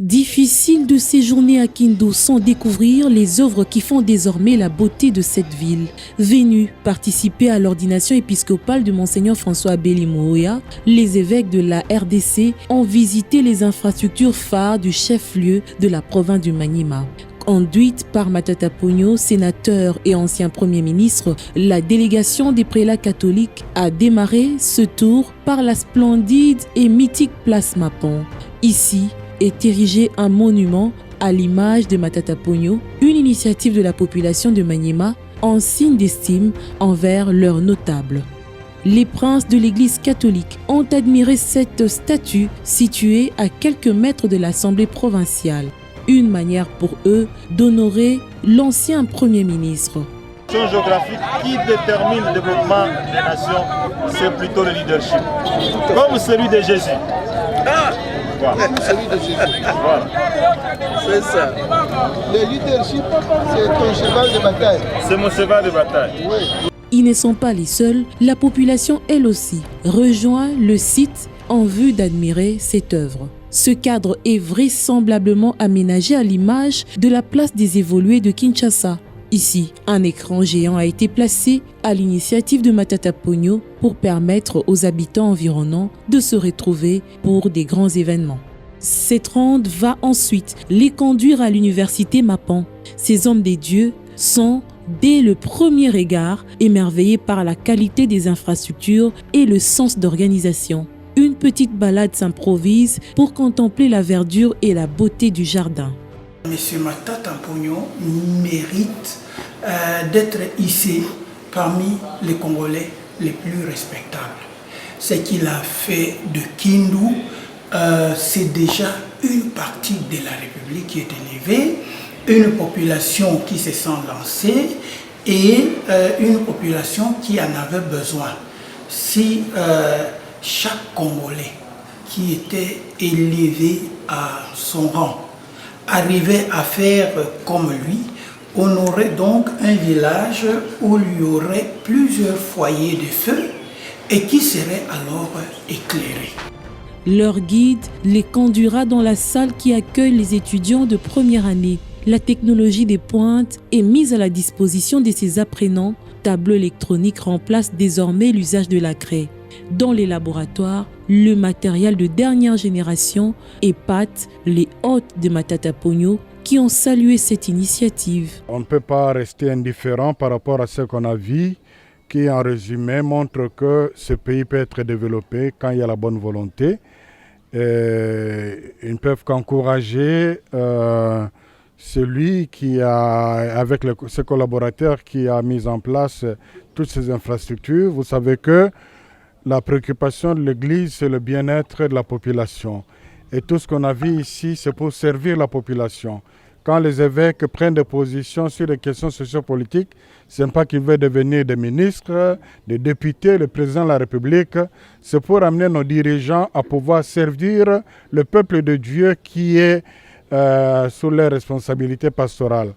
Difficile de séjourner à Kindu sans découvrir les œuvres qui font désormais la beauté de cette ville. Venus participer à l'ordination épiscopale de Monseigneur François Abeli Mouya, les évêques de la RDC ont visité les infrastructures phares du chef-lieu de la province du Maniema. Conduite par Matata Ponyo, sénateur et ancien Premier ministre, la délégation des prélats catholiques a démarré ce tour par la splendide et mythique place Mapon. Ici est érigé un monument à l'image de Matata Ponyo, une initiative de la population de Maniema en signe d'estime envers leurs notables. Les princes de l'Église catholique ont admiré cette statue située à quelques mètres de l'Assemblée provinciale. Une manière pour eux d'honorer l'ancien Premier ministre. La situation géographique qui détermine le développement des nations, c'est plutôt le leadership, comme celui de Jésus. Voilà. Celui de Jésus. Voilà. C'est ça. Le leadership, c'est ton cheval de bataille. C'est mon cheval de bataille. Oui. Ils ne sont pas les seuls, la population elle aussi rejoint le site en vue d'admirer cette œuvre. Ce cadre est vraisemblablement aménagé à l'image de la place des évolués de Kinshasa. Ici, un écran géant a été placé à l'initiative de Matata Ponyo pour permettre aux habitants environnants de se retrouver pour des grands événements. Cette ronde va ensuite les conduire à l'université Mapan. Ces hommes des dieux sont, dès le premier regard, émerveillés par la qualité des infrastructures et le sens d'organisation. Une petite balade s'improvise pour contempler la verdure et la beauté du jardin. Monsieur Matata Ponyo mérite d'être hissé parmi les Congolais les plus respectables. Ce qu'il a fait de Kindu, c'est déjà une partie de la République qui est élevée, une population qui se sent lancée et une population qui en avait besoin. Si chaque Congolais qui était élevé à son rang arrivait à faire comme lui, on aurait donc un village où il y aurait plusieurs foyers de feu et qui serait alors éclairé. Leur guide les conduira dans la salle qui accueille les étudiants de première année. La technologie des pointes est mise à la disposition de ces apprenants. Tableau électronique remplace désormais l'usage de la craie. Dans les laboratoires, le matériel de dernière génération épate les hôtes de Matata Ponyo qui ont salué cette initiative. On ne peut pas rester indifférent par rapport à ce qu'on a vu, qui en résumé montre que ce pays peut être développé quand il y a la bonne volonté. Ils ne peuvent qu'encourager celui qui a, avec ses collaborateurs, qui a mis en place toutes ces infrastructures. Vous savez que la préoccupation de l'Église, c'est le bien-être de la population. Et tout ce qu'on a vu ici, c'est pour servir la population. Quand les évêques prennent des positions sur les questions sociopolitiques, ce n'est pas qu'ils veulent devenir des ministres, des députés, le président de la République. C'est pour amener nos dirigeants à pouvoir servir le peuple de Dieu qui est sous les responsabilités pastorales.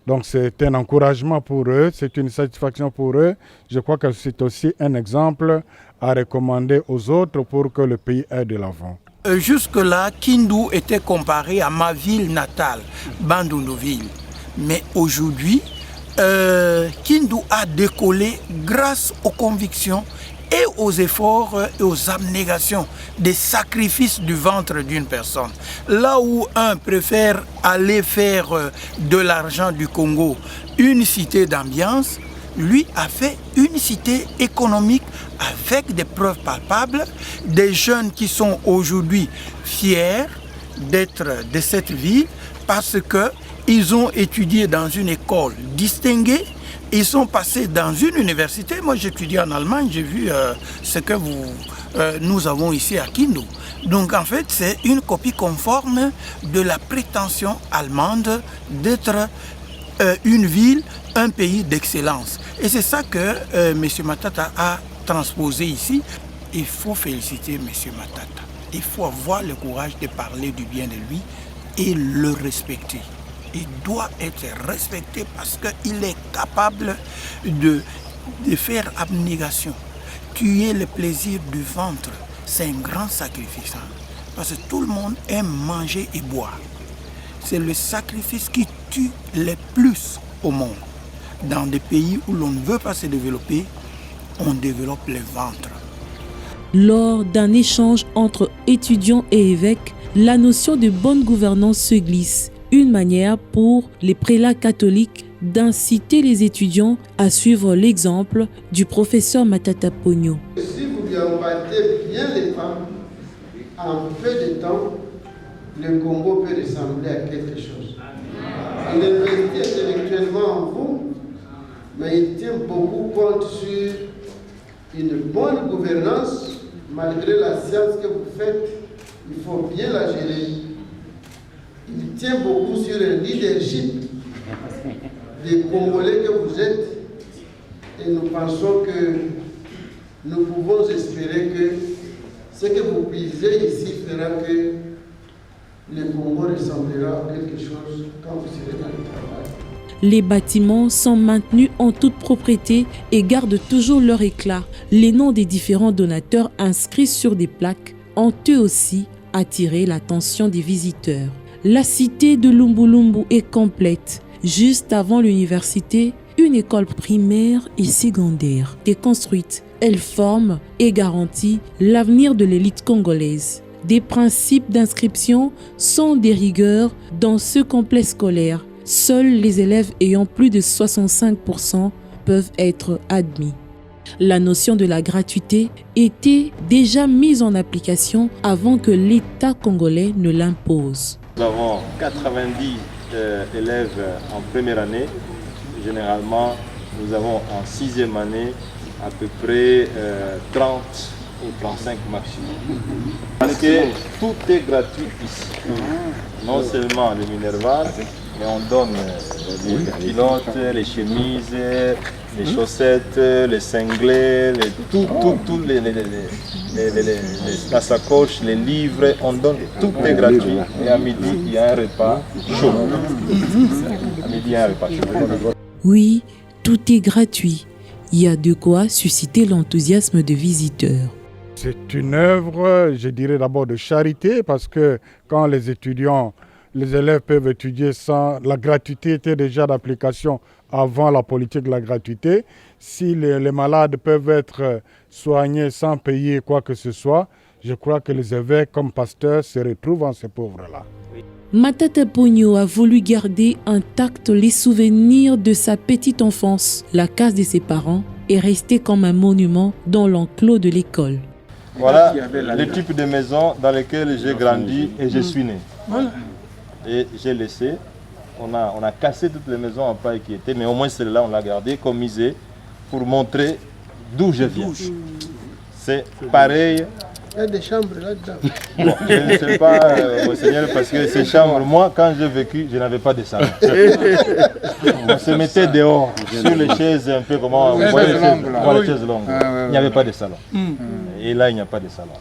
Donc c'est un encouragement pour eux, c'est une satisfaction pour eux. Je crois que c'est aussi un exemple à recommander aux autres pour que le pays aille de l'avant. Jusque-là, Kindu était comparé à ma ville natale, Bandundu-ville. Mais aujourd'hui, Kindu a décollé grâce aux convictions et aux efforts et aux abnégations, des sacrifices du ventre d'une personne. Là où un préfère aller faire de l'argent du Congo une cité d'ambiance, lui a fait une cité économique avec des preuves palpables, des jeunes qui sont aujourd'hui fiers d'être de cette ville parce qu'ils ont étudié dans une école distinguée. Ils sont passés dans une université. Moi, j'étudie en Allemagne. J'ai vu ce que nous avons ici à Kindu. Donc, en fait, c'est une copie conforme de la prétention allemande d'être une ville, un pays d'excellence. Et c'est ça que M. Matata a transposé ici. Il faut féliciter M. Matata. Il faut avoir le courage de parler du bien de lui et le respecter. Il doit être respecté parce qu'il est capable de faire abnégation. Tuer le plaisir du ventre, c'est un grand sacrifice. Parce que tout le monde aime manger et boire. c'est le sacrifice qui tue le plus au monde. Dans des pays où l'on ne veut pas se développer, on développe le ventre. Lors d'un échange entre étudiants et évêques, la notion de bonne gouvernance se glisse. Une manière pour les prélats catholiques d'inciter les étudiants à suivre l'exemple du professeur Matata Pogno. Si vous lui embattez bien les femmes, en peu de temps, le Congo peut ressembler à quelque chose. Il investit intellectuellement en vous, mais il tient beaucoup compte sur une bonne gouvernance. Malgré la science que vous faites, il faut bien la gérer. Il tient beaucoup sur le leadership des Congolais que vous êtes. Et nous pensons que nous pouvons espérer que ce que vous puisez ici fera que le Congo ressemblera à quelque chose quand vous serez dans le travail. Les bâtiments sont maintenus en toute propriété et gardent toujours leur éclat. Les noms des différents donateurs inscrits sur des plaques ont eux aussi attiré l'attention des visiteurs. La cité de Lumbulumbu est complète. Juste avant l'université, une école primaire et secondaire est construite. Elle forme et garantit l'avenir de l'élite congolaise. Des principes d'inscription sont des rigueurs dans ce complexe scolaire. Seuls les élèves ayant plus de 65% peuvent être admis. La notion de la gratuité était déjà mise en application avant que l'État congolais ne l'impose. Nous avons 90 élèves en première année. Généralement, nous avons en sixième année à peu près 30 ou 35 maximum. Parce que tout est gratuit ici. Non seulement le Minerval, mais on donne les pilotes, les chemises, les chaussettes, les cinglés, la sacoche, les livres, on donne, tout est gratuit. Et à midi, il y a un repas chaud. À midi, il y a un repas chaud. Oui, tout est gratuit. Il y a de quoi susciter l'enthousiasme des visiteurs. C'est une œuvre, je dirais d'abord de charité, parce que quand les élèves peuvent étudier sans... La gratuité était déjà d'application avant la politique de la gratuité. Si les malades peuvent être soignés sans payer quoi que ce soit, je crois que les évêques comme pasteurs se retrouvent en ces pauvres-là. Matata Pogno a voulu garder intacts les souvenirs de sa petite enfance. La case de ses parents est restée comme un monument dans l'enclos de l'école. Voilà le type de maison dans lequel j'ai grandi et je suis né. Et j'ai laissé, on a cassé toutes les maisons en paille qui étaient, mais au moins celle-là on l'a gardée comme musée pour montrer d'où je viens. C'est pareil. Il y a des chambres là-dedans. Bon, je ne sais pas, Monseigneur, parce que ces chambres, moi, quand j'ai vécu, je n'avais pas de salon. On se mettait dehors, sur les chaises, un peu comme on voyait les chaises longues. Il n'y avait pas de salon. Et là, il n'y a pas de salon.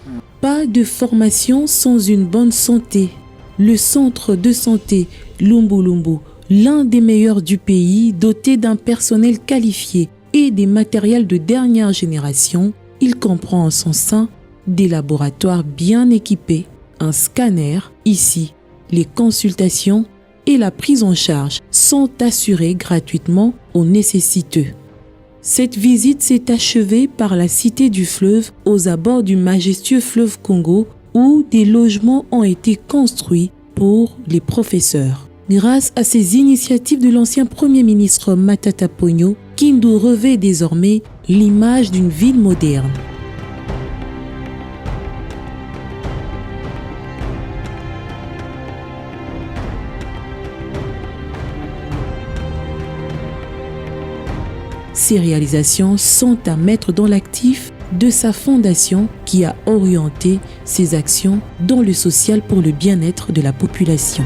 Pas de formation sans une bonne santé. Le centre de santé Lumbulumbu, l'un des meilleurs du pays, doté d'un personnel qualifié et des matériels de dernière génération, il comprend en son sein des laboratoires bien équipés, un scanner. Ici, les consultations et la prise en charge sont assurées gratuitement aux nécessiteux. Cette visite s'est achevée par la Cité du Fleuve aux abords du majestueux fleuve Congo où des logements ont été construits pour les professeurs. Grâce à ces initiatives de l'ancien Premier ministre Matata Pogno, Kindu revêt désormais l'image d'une ville moderne. Ces réalisations sont à mettre dans l'actif de sa fondation qui a orienté ses actions dans le social pour le bien-être de la population.